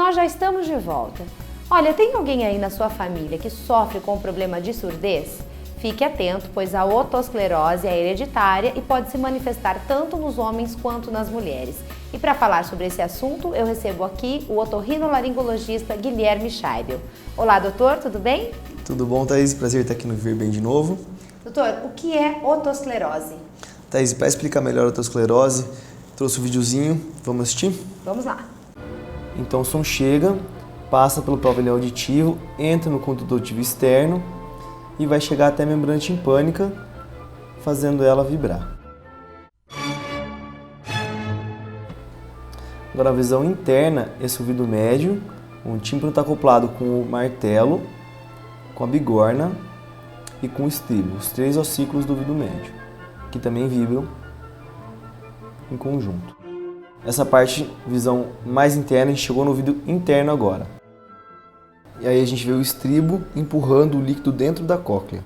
nós já estamos de volta. Olha, tem alguém aí na sua família que sofre com o problema de surdez? Fique atento, pois a otosclerose é hereditária e pode se manifestar tanto nos homens quanto nas mulheres. E para falar sobre esse assunto, eu recebo aqui o otorrinolaringologista Guilherme Scheibel. Olá, doutor, tudo bem? Tudo bom, Thaís? Prazer estar aqui no Vir Bem de novo. Doutor, o que é otosclerose? Thaís, para explicar melhor a otosclerose, trouxe um videozinho, vamos assistir? Vamos lá. Então o som chega, passa pelo pavilhão auditivo, entra no conduto auditivo externo e vai chegar até a membrana timpânica, fazendo ela vibrar. Agora a visão interna, esse ouvido médio, o tímpano está acoplado com o martelo, com a bigorna e com o estribo, os três ossículos do ouvido médio, que também vibram em conjunto. Essa parte, visão mais interna, a gente chegou no ouvido interno agora. E aí a gente vê o estribo empurrando o líquido dentro da cóclea.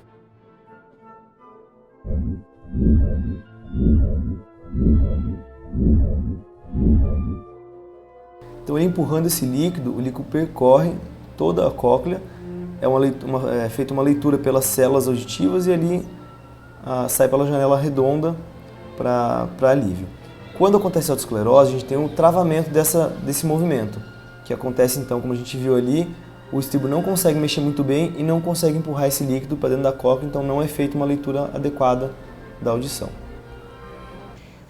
Então ele empurrando esse líquido, o líquido percorre toda a cóclea, é feita uma leitura pelas células auditivas e ali sai pela janela redonda para alívio. Quando acontece a otosclerose, a gente tem um travamento desse movimento, que acontece então, como a gente viu ali, o estribo não consegue mexer muito bem e não consegue empurrar esse líquido para dentro da cóclea, então não é feita uma leitura adequada da audição.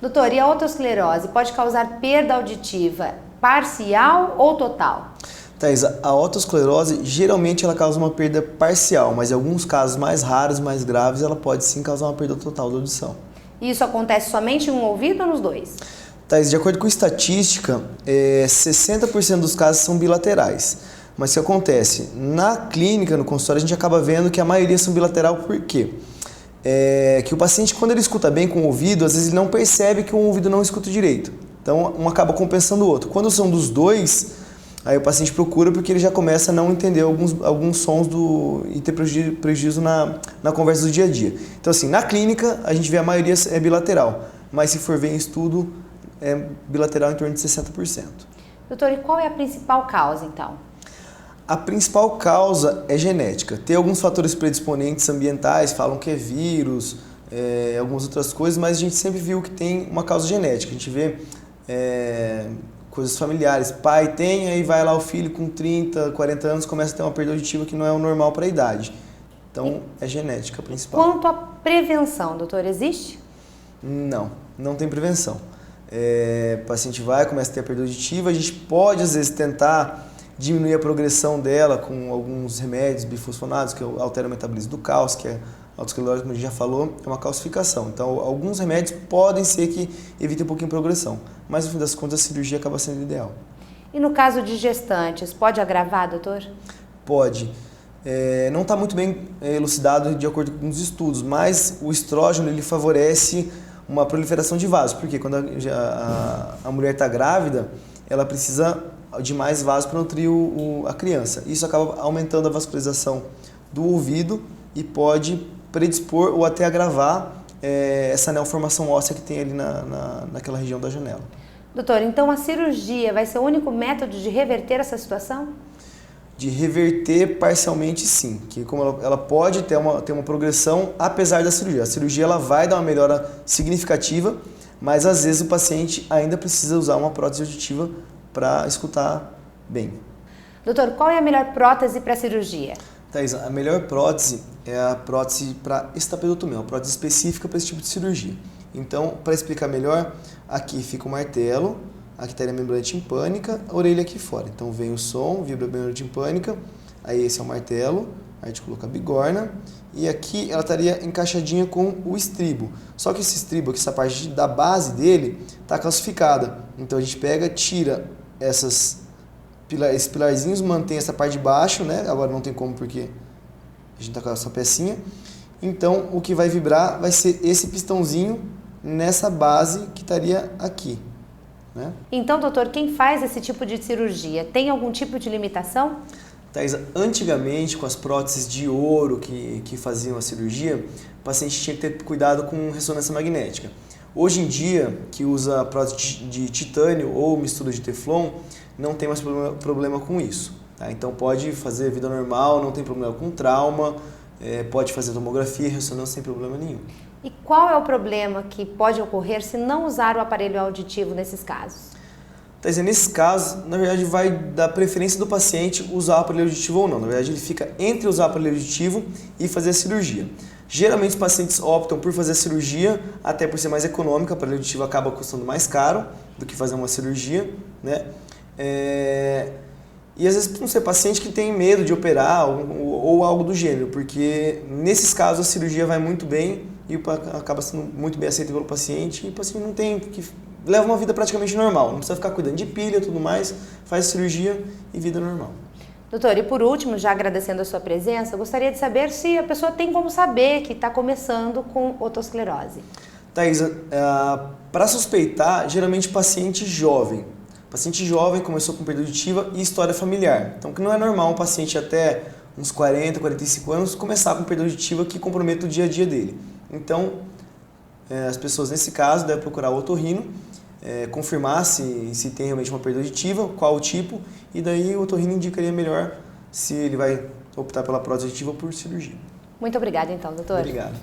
Doutor, e a otosclerose pode causar perda auditiva parcial ou total? Thaís, a otosclerose geralmente ela causa uma perda parcial, mas em alguns casos mais raros, mais graves, ela pode sim causar uma perda total da audição. Isso acontece somente em um ouvido ou nos dois? Thaís, de acordo com estatística, 60% dos casos são bilaterais. Mas o que acontece? Na clínica, no consultório, a gente acaba vendo que a maioria são bilateral, por quê? Que o paciente, quando ele escuta bem com o ouvido, às vezes ele não percebe que um ouvido não escuta direito. Então, um acaba compensando o outro. Quando são dos dois, aí o paciente procura porque ele já começa a não entender alguns sons e ter prejuízo na conversa do dia a dia. Então, assim, na clínica, a gente vê a maioria é bilateral, mas se for ver em estudo, é bilateral em torno de 60%. Doutor, e qual é a principal causa, então? A principal causa é genética. Tem alguns fatores predisponentes ambientais, falam que é vírus, algumas outras coisas, mas a gente sempre viu que tem uma causa genética. A gente vê coisas familiares. Pai tem, aí vai lá o filho com 30, 40 anos, começa a ter uma perda auditiva que não é o normal para a idade. Então, é genética a principal. Quanto à prevenção, doutor, existe? Não tem prevenção. O paciente começa a ter a perda auditiva, a gente pode, às vezes, tentar diminuir a progressão dela com alguns remédios bifosfonados, que alteram o metabolismo do cálcio, que é a otosclerose, como a gente já falou, é uma calcificação. Então, alguns remédios podem ser que evitem um pouquinho a progressão, mas no fim das contas a cirurgia acaba sendo ideal. E no caso de gestantes, pode agravar, doutor? Pode. Não está muito bem elucidado de acordo com os estudos, mas o estrógeno ele favorece uma proliferação de vasos, porque quando a mulher está grávida, ela precisa de mais vasos para nutrir a criança. Isso acaba aumentando a vascularização do ouvido e pode predispor ou até agravar essa neoformação óssea que tem ali naquela região da janela. Doutor, então a cirurgia vai ser o único método de reverter essa situação? De reverter parcialmente sim, que como ela pode ter uma progressão apesar da cirurgia. A cirurgia ela vai dar uma melhora significativa, mas às vezes o paciente ainda precisa usar uma prótese auditiva para escutar bem. Doutor, qual é a melhor prótese para cirurgia? Thaís, a melhor prótese é a prótese para estapedotomia, uma prótese específica para esse tipo de cirurgia. Então, para explicar melhor, aqui fica o martelo, aqui estaria a membrana timpânica, a orelha aqui fora. Então vem o som, vibra a membrana timpânica, aí esse é o martelo, a gente coloca a bigorna, e aqui ela estaria encaixadinha com o estribo. Só que esse estribo, essa parte da base dele, está calcificada. Então a gente pega, tira esses pilarzinhos, mantém essa parte de baixo, né? Agora não tem como porque a gente está com essa pecinha. Então o que vai vibrar vai ser esse pistãozinho nessa base que estaria aqui. Né? Então, doutor, quem faz esse tipo de cirurgia tem algum tipo de limitação? Thaís, antigamente, com as próteses de ouro que faziam a cirurgia, o paciente tinha que ter cuidado com ressonância magnética. Hoje em dia, que usa prótese de titânio ou mistura de teflon, não tem mais problema com isso. Tá? Então pode fazer vida normal, não tem problema com trauma, pode fazer tomografia e ressonância sem problema nenhum. E qual é o problema que pode ocorrer se não usar o aparelho auditivo nesses casos? Nesse caso, na verdade, vai da preferência do paciente usar o aparelho auditivo ou não. Na verdade, ele fica entre usar o aparelho auditivo e fazer a cirurgia. Geralmente, os pacientes optam por fazer a cirurgia, até por ser mais econômica. O aparelho auditivo acaba custando mais caro do que fazer uma cirurgia, né? E às vezes, por não ser paciente que tem medo de operar ou algo do gênero, porque nesses casos a cirurgia vai muito bem e acaba sendo muito bem aceita pelo paciente e o paciente não tem que leva uma vida praticamente normal, não precisa ficar cuidando de pilha e tudo mais, faz cirurgia e vida normal. Doutor, e por último, já agradecendo a sua presença, eu gostaria de saber se a pessoa tem como saber que está começando com otosclerose. Thaisa, para suspeitar, geralmente paciente jovem. Paciente jovem começou com perda auditiva e história familiar. Então, que não é normal um paciente até uns 40, 45 anos começar com perda auditiva que comprometa o dia a dia dele. Então, as pessoas nesse caso devem procurar o otorrino, confirmar se tem realmente uma perda auditiva, qual o tipo, e daí o otorrino indicaria melhor se ele vai optar pela prótese auditiva ou por cirurgia. Muito obrigada então, doutor. Obrigado.